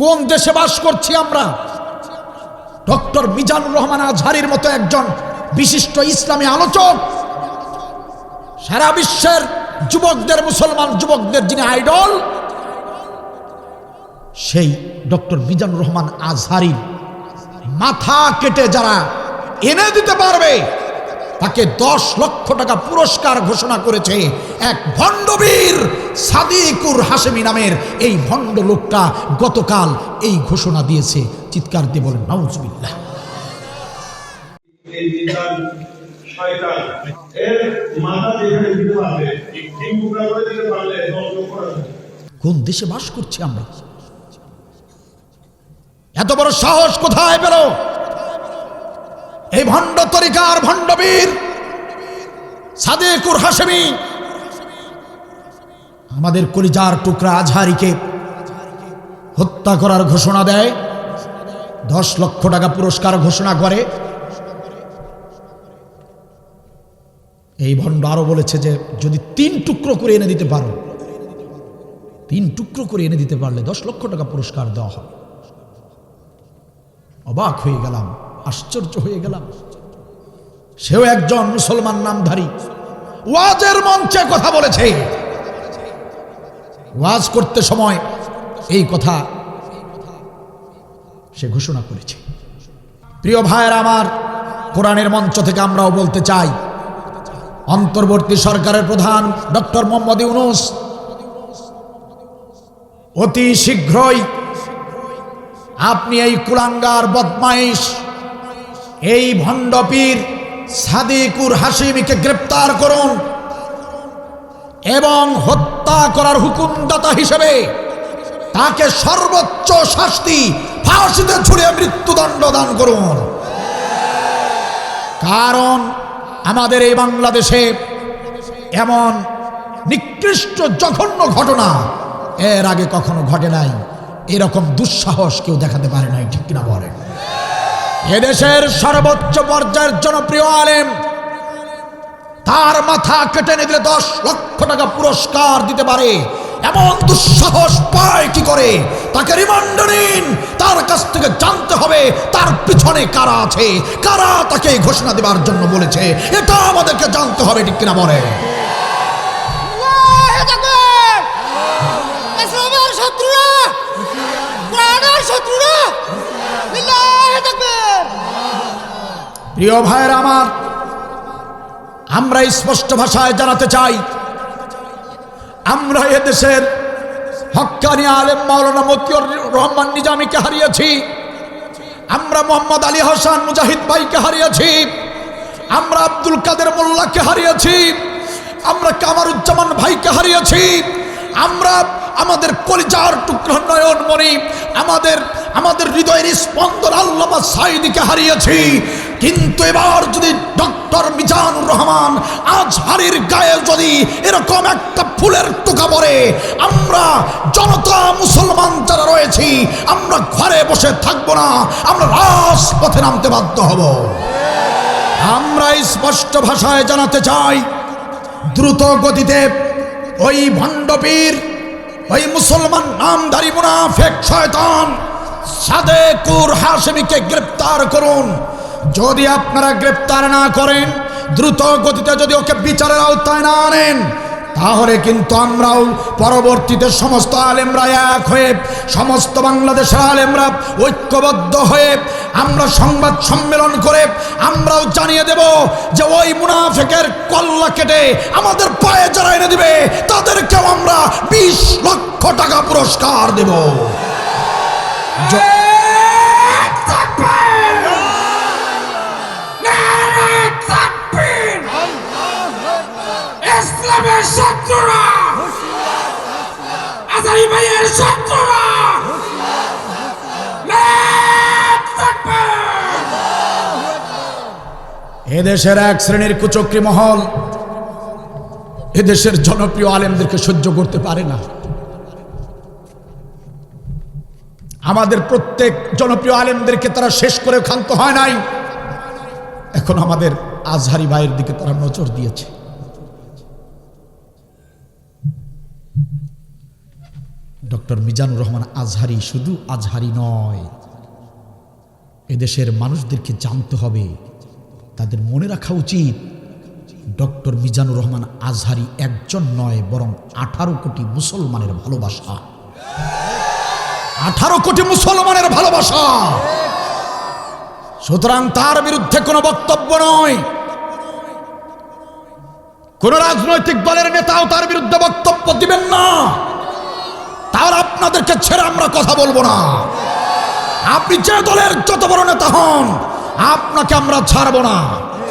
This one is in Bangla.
কোন দেশে বাস করছি আমরা? ডক্টর মিজানুর রহমান আজহারীর মতো একজন বিশিষ্ট ইসলামী আলোচক, সারা বিশ্বের যুবকদের, মুসলমান যুবকদের যিনি আইডল, সেই ডক্টর মিজানুর রহমান আজহারীর মাথা কেটে যারা এনে দিতে পারবে তাকে 10 লক্ষ টাকা পুরস্কার ঘোষণা করেছে এক ভণ্ডবীর সাদিকুর হাশেমি নামের এই ভণ্ড লোকটা গতকাল এই ঘোষণা দিয়েছে। চিৎকার দিয়ে বলেন নাউজুবিল্লাহ। এই বিধান শয়তান এর মাথা যেখানে দিতে পারবে, ডিম টুকরা করে দিতে পারলে 10 লক্ষ টাকা। কোন দেশে বাস করছি আমরা? এত বড় সাহস কোথায় পেল এই ভণ্ড তরিকার ভণ্ডবীর সাদিকুর হাশেমি আমাদের কলিজার টুকরা আজহারীকে হত্যা করার ঘোষণা দেয়, 10 লক্ষ টাকা পুরস্কার ঘোষণা করে। এই ভণ্ড আরো বলেছে যে যদি 3 টুকরো করে এনে দিতে পারো, 3 টুকরো করে এনে দিতে পারলে 10 লক্ষ টাকা পুরস্কার দেওয়া হবে। অবাক হয়ে গেলাম, আশ্চর্য হয়ে গেলাম। সেও একজন মুসলমান নামধারী, ওয়াজের মঞ্চে কথা বলেছে, ওয়াজ করতে সময় এই কথা সে ঘোষণা করেছে। প্রিয় ভাইয়েরা আমার, কোরআনের মঞ্চ থেকে আমরাও বলতে চাই, অন্তর্বর্তী সরকারের প্রধান ডক্টর মোহাম্মদ ইউনূস অতি শীঘ্রই আপনি এই কুলাঙ্গার বদমাইশ, এই ভণ্ডপীর সাদিকুর হাশেমিকে গ্রেপ্তার করুন এবং হত্যা করার হুকুমদাতা হিসেবে তাকে সর্বোচ্চ শাস্তি ফাঁসিতে ঝুলিয়ে মৃত্যুদণ্ড দান করুন। কারণ আমাদের এই বাংলাদেশে এমন নিকৃষ্ট জঘন্য ঘটনা এর আগে কখনো ঘটে নাই। এরকম দুঃসাহস কেউ দেখাতে পারে নাই, ঠিক কিনা বলেন? এদেশের সর্বোচ্চ পর্যায়ের জনপ্রিয় আলেম, তার মাথা কেটে নিলে 10 লক্ষ টাকা পুরস্কার দিতে পারে, এমন দুঃসাহস পায় কি করে? তাকে রিমান্ডে নিন, তার কাছ থেকে জানতে হবে তার পিছনে কারা আছে, কারা তাকে এই ঘোষণা দেওয়ার জন্য বলেছে, এটা আমাদেরকে জানতে হবে, ঠিক কিনা বলে? প্রিয় ভাইয়েরা আমার, আমরা স্পষ্ট ভাষায় জানাতে চাই, আমরা এদেশের হক্কানি আলেম মাওলানা মতিউর রহমান নিজামীকে হারিয়েছি, আমরা মোহাম্মদ আলী হাসান মুজাহিদ ভাইকে হারিয়েছি, আমরা আব্দুল কাদের মোল্লাকে হারিয়েছি, আমরা কামারুজ্জামান ভাইকে হারিয়েছি, আমরা আমাদের কলিজার টুকরা নয়নমণি, আমাদের হৃদয়ের স্পন্দন আল্লামা সাঈদীকে হারিয়েছি। কিন্তু এবার যদি ডক্টর মিজানুর রহমান আজহারীর গায়ে যদি এরকম একটা ফুলের টোকা পড়ে, আমরা জনতা মুসলমান যারা রয়েছি, আমরা ঘরে বসে থাকবো না, আমরা রাজপথে নামতে বাধ্য হব। আমরা স্পষ্ট ভাষায় জানাতে চাই, দ্রুত গতিতে ওই ভণ্ডপীর, ওই মুসলমান নামধারী মুনাফিক শয়তান সাদিকুর হাশেমিকে গ্রেপ্তার করুন। যদি আপনারা গ্রেপ্তার না করেন, দ্রুত গতিতে যদি ওকে বিচারের আওতায় না আনেন, তাহলে কিন্তু আমরাও পরবর্তীতে সমস্ত আলেমরা এক হয়ে, সমস্ত বাংলাদেশের আলেমরা ঐক্যবদ্ধ হয়ে আমরা সংবাদ সম্মেলন করে আমরাও জানিয়ে দেব যে ওই মুনাফিকের কল্লা কেটে আমাদের পায়ে যারা এনে দিবে তাদেরকেও আমরা 20 লক্ষ টাকা পুরস্কার দেব। ইসলামের শত্রুরা, আজহারী ভাইয়ের শত্রুরা, এদেশের এক শ্রেণীর কুচক্রী মহল এদেশের জনপ্রিয় আলেমদেরকে সহ্য করতে পারে না। আমাদের প্রত্যেক জনপ্রিয় আলেমদেরকে তারা শেষ করে ক্ষান্ত হয় নাই, এখন আমাদের আজহারী ভাইয়ের দিকে তারা নজর দিয়েছে। ডক্টর মিজানুর রহমান আজহারি শুধু আজহারি নয়, এদেশের মানুষদেরকে জানতে হবে, তাদের মনে রাখা উচিত ডক্টর মিজানুর রহমান আজহারি একজন নয়, বরং 18 কোটি মুসলমানের ভালোবাসা, 18 কোটি মুসলমানের ভালোবাসা। সুতরাং তার বিরুদ্ধে কোনো বক্তব্য নয়, কোন রাজনৈতিক দলের নেতাও তার বিরুদ্ধে বক্তব্য দিবেন না। তার আপনাদেরকে ছেড়ে আমরা কথা বলবো না। আপনি যে দলের যত বড় নেতা হন, আপনাকে আমরা ছাড়বো না।